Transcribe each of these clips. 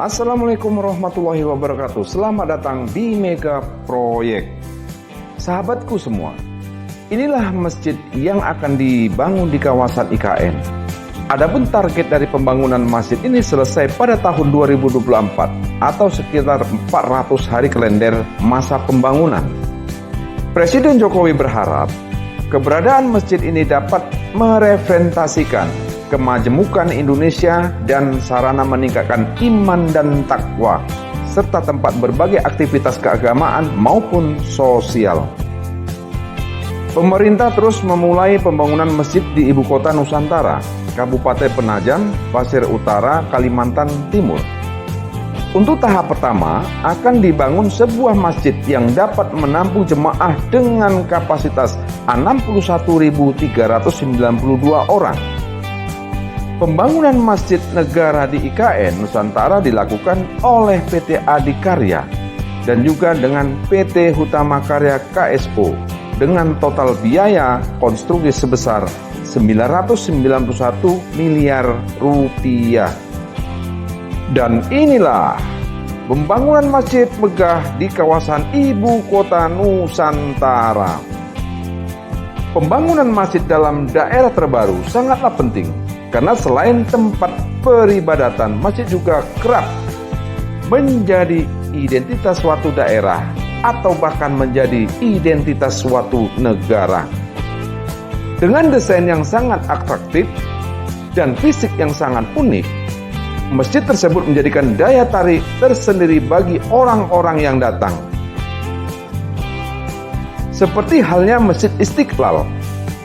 Assalamualaikum warahmatullahi wabarakatuh. Selamat datang di Mega Proyek. Sahabatku semua, inilah masjid yang akan dibangun di kawasan IKN. Adapun target dari pembangunan masjid ini selesai pada tahun 2024 atau sekitar 400 hari kalender masa pembangunan. Presiden Jokowi berharap keberadaan masjid ini dapat merepresentasikan kemajemukan Indonesia dan sarana meningkatkan iman dan takwa, serta tempat berbagai aktivitas keagamaan maupun sosial. Pemerintah terus memulai pembangunan masjid di Ibu Kota Nusantara, Kabupaten Penajam Pasir Utara, Kalimantan Timur. Untuk tahap pertama, akan dibangun sebuah masjid yang dapat menampung jemaah dengan kapasitas 61.392 orang. Pembangunan masjid negara di IKN Nusantara dilakukan oleh PT Adikarya dan juga dengan PT Hutama Karya KSO dengan total biaya konstruksi sebesar 991 miliar rupiah. Dan inilah pembangunan masjid megah di kawasan Ibu Kota Nusantara. Pembangunan masjid dalam daerah terbaru sangatlah penting, karena selain tempat peribadatan, masjid juga kerap menjadi identitas suatu daerah atau bahkan menjadi identitas suatu negara. Dengan desain yang sangat atraktif dan fisik yang sangat unik, masjid tersebut menjadikan daya tarik tersendiri bagi orang-orang yang datang. Seperti halnya Masjid Istiqlal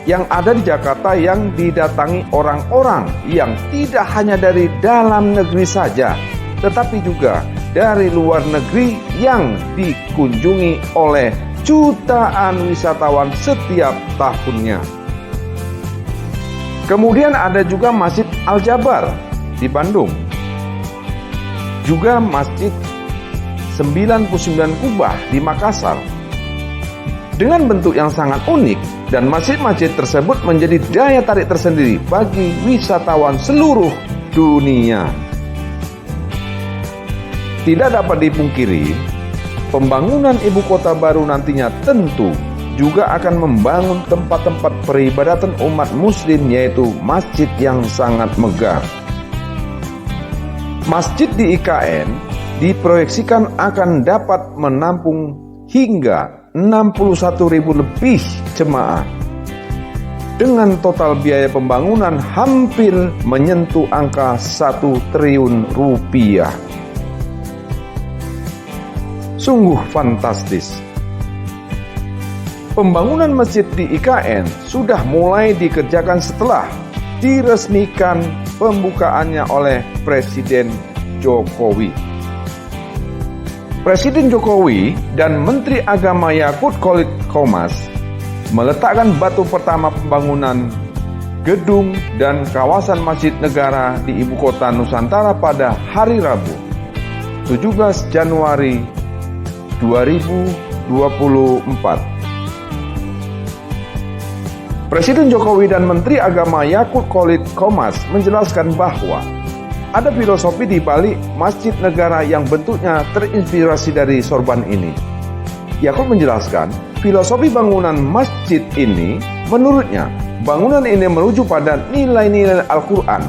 yang ada di Jakarta yang didatangi orang-orang yang tidak hanya dari dalam negeri saja, tetapi juga dari luar negeri yang dikunjungi oleh jutaan wisatawan setiap tahunnya. Kemudian ada juga Masjid Al-Jabar di Bandung. Juga Masjid 99 Kubah di Makassar. Dengan bentuk yang sangat unik, dan masjid-masjid tersebut menjadi daya tarik tersendiri bagi wisatawan seluruh dunia. Tidak dapat dipungkiri, pembangunan ibu kota baru nantinya tentu juga akan membangun tempat-tempat peribadatan umat muslim, yaitu masjid yang sangat megah. Masjid di IKN diproyeksikan akan dapat menampung hingga 61.000 lebih jemaah dengan total biaya pembangunan hampir menyentuh angka 1 triliun rupiah. Sungguh fantastis. Pembangunan masjid di IKN sudah mulai dikerjakan setelah diresmikan pembukaannya oleh Presiden Jokowi. Presiden Jokowi dan Menteri Agama Yakut Khalid Qomas meletakkan batu pertama pembangunan gedung dan kawasan masjid negara di Ibu Kota Nusantara pada hari Rabu, 17 Januari 2024. Presiden Jokowi dan Menteri Agama Yakut Khalid Qomas menjelaskan bahwa ada filosofi di balik masjid negara yang bentuknya terinspirasi dari sorban ini. Yakut menjelaskan, filosofi bangunan masjid ini, menurutnya, bangunan ini merujuk pada nilai-nilai Al-Quran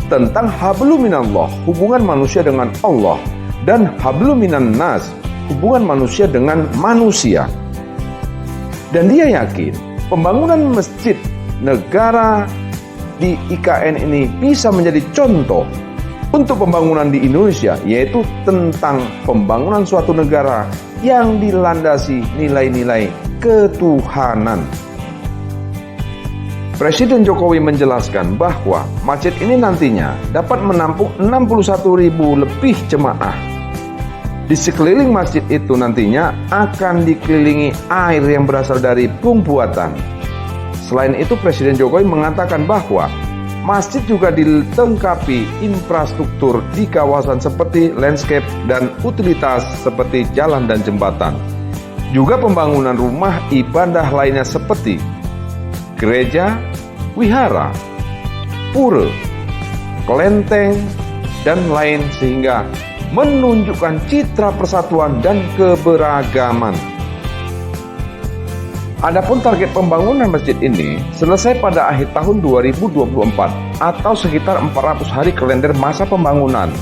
tentang hablum minallah, hubungan manusia dengan Allah, dan hablum minan nas, hubungan manusia dengan manusia. Dan dia yakin pembangunan masjid negara di IKN ini bisa menjadi contoh untuk pembangunan di Indonesia, yaitu tentang pembangunan suatu negara yang dilandasi nilai-nilai ketuhanan. Presiden Jokowi menjelaskan bahwa masjid ini nantinya dapat menampung 61.000 lebih jemaah. Di sekeliling masjid itu nantinya akan dikelilingi air yang berasal dari bung buatan. Selain itu, Presiden Jokowi mengatakan bahwa masjid juga dilengkapi infrastruktur di kawasan seperti landscape dan utilitas seperti jalan dan jembatan. Juga pembangunan rumah ibadah lainnya seperti gereja, wihara, pura, kelenteng, dan lain, sehingga menunjukkan citra persatuan dan keberagaman. Adapun target pembangunan masjid ini selesai pada akhir tahun 2024 atau sekitar 400 hari kalender masa pembangunan.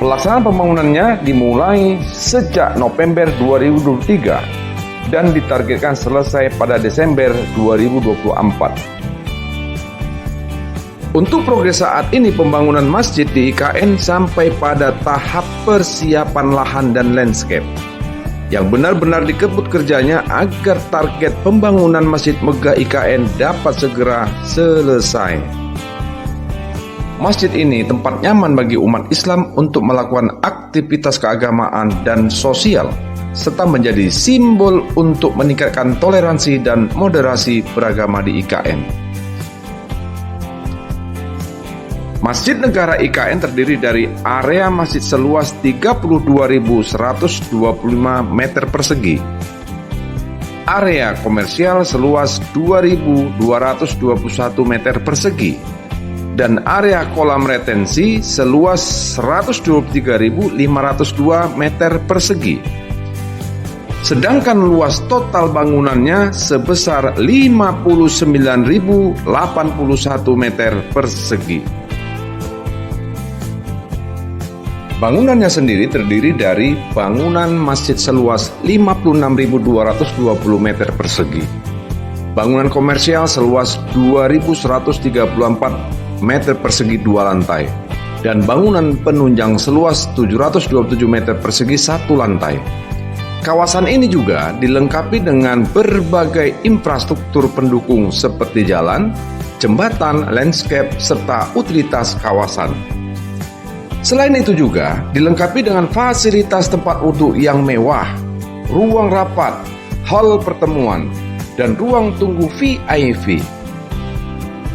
Pelaksanaan pembangunannya dimulai sejak November 2023 dan ditargetkan selesai pada Desember 2024. Untuk progres saat ini pembangunan masjid di IKN sampai pada tahap persiapan lahan dan landscape yang benar-benar dikebut kerjanya agar target pembangunan Masjid Megah IKN dapat segera selesai. Masjid ini tempat nyaman bagi umat Islam untuk melakukan aktivitas keagamaan dan sosial, serta menjadi simbol untuk meningkatkan toleransi dan moderasi beragama di IKN. Masjid Negara IKN terdiri dari area masjid seluas 32.125 meter persegi, area komersial seluas 2.221 meter persegi, dan area kolam retensi seluas 123.502 meter persegi. Sedangkan luas total bangunannya sebesar 59.081 meter persegi. Bangunannya sendiri terdiri dari bangunan masjid seluas 56.220 meter persegi, bangunan komersial seluas 2.134 meter persegi 2 lantai, dan bangunan penunjang seluas 727 meter persegi 1 lantai. Kawasan ini juga dilengkapi dengan berbagai infrastruktur pendukung seperti jalan, jembatan, landscape, serta utilitas kawasan. Selain itu juga dilengkapi dengan fasilitas tempat wudhu yang mewah, ruang rapat, hall pertemuan, dan ruang tunggu VIP.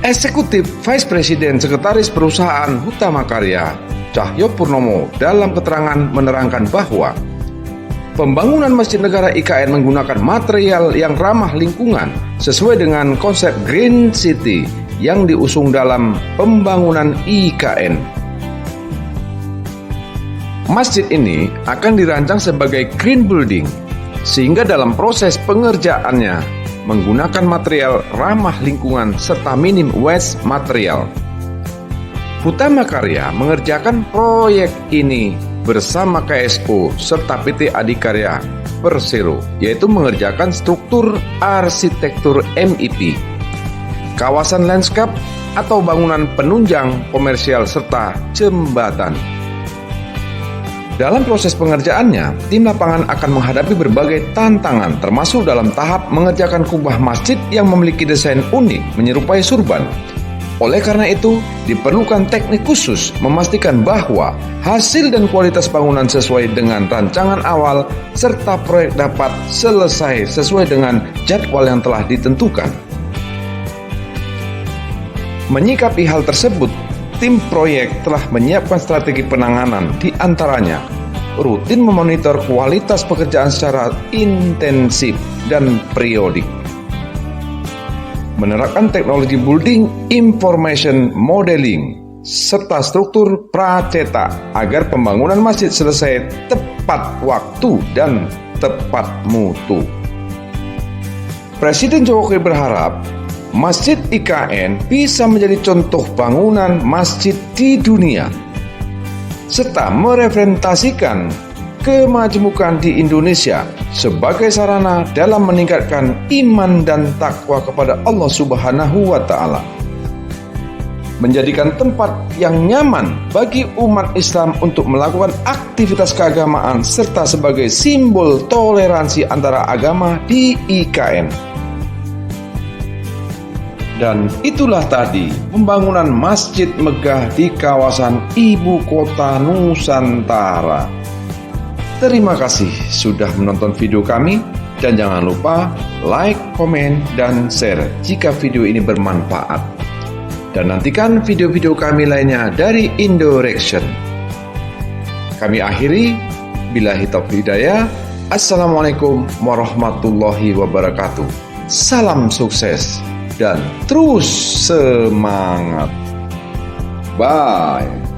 Eksekutif Vice President Sekretaris Perusahaan Hutama Karya, Cahyo Purnomo, dalam keterangan menerangkan bahwa pembangunan Masjid Negara IKN menggunakan material yang ramah lingkungan sesuai dengan konsep Green City yang diusung dalam pembangunan IKN. Masjid ini akan dirancang sebagai green building, sehingga dalam proses pengerjaannya menggunakan material ramah lingkungan serta minim waste material. Hutama Karya mengerjakan proyek ini bersama KSO serta PT Adikarya Persero, yaitu mengerjakan struktur arsitektur MIP, kawasan landscape atau bangunan penunjang komersial serta jembatan. Dalam proses pengerjaannya, tim lapangan akan menghadapi berbagai tantangan termasuk dalam tahap mengerjakan kubah masjid yang memiliki desain unik menyerupai surban. Oleh karena itu, diperlukan teknik khusus memastikan bahwa hasil dan kualitas bangunan sesuai dengan rancangan awal serta proyek dapat selesai sesuai dengan jadwal yang telah ditentukan. Menyikapi hal tersebut, tim proyek telah menyiapkan strategi penanganan, di antaranya rutin memonitor kualitas pekerjaan secara intensif dan periodik, menerapkan teknologi building information modeling, serta struktur pracetak agar pembangunan masjid selesai tepat waktu dan tepat mutu. Presiden Jokowi berharap Masjid IKN bisa menjadi contoh bangunan masjid di dunia, serta merepresentasikan kemajemukan di Indonesia sebagai sarana dalam meningkatkan iman dan takwa kepada Allah Subhanahu wa Ta'ala, menjadikan tempat yang nyaman bagi umat Islam untuk melakukan aktivitas keagamaan serta sebagai simbol toleransi antara agama di IKN. Dan itulah tadi pembangunan Masjid Megah di kawasan Ibu Kota Nusantara. Terima kasih sudah menonton video kami, dan jangan lupa like, komen, dan share jika video ini bermanfaat. Dan nantikan video-video kami lainnya dari Indoreaction. Kami akhiri, billahi taufiq hidayah. Assalamualaikum warahmatullahi wabarakatuh. Salam sukses dan terus semangat. Bye.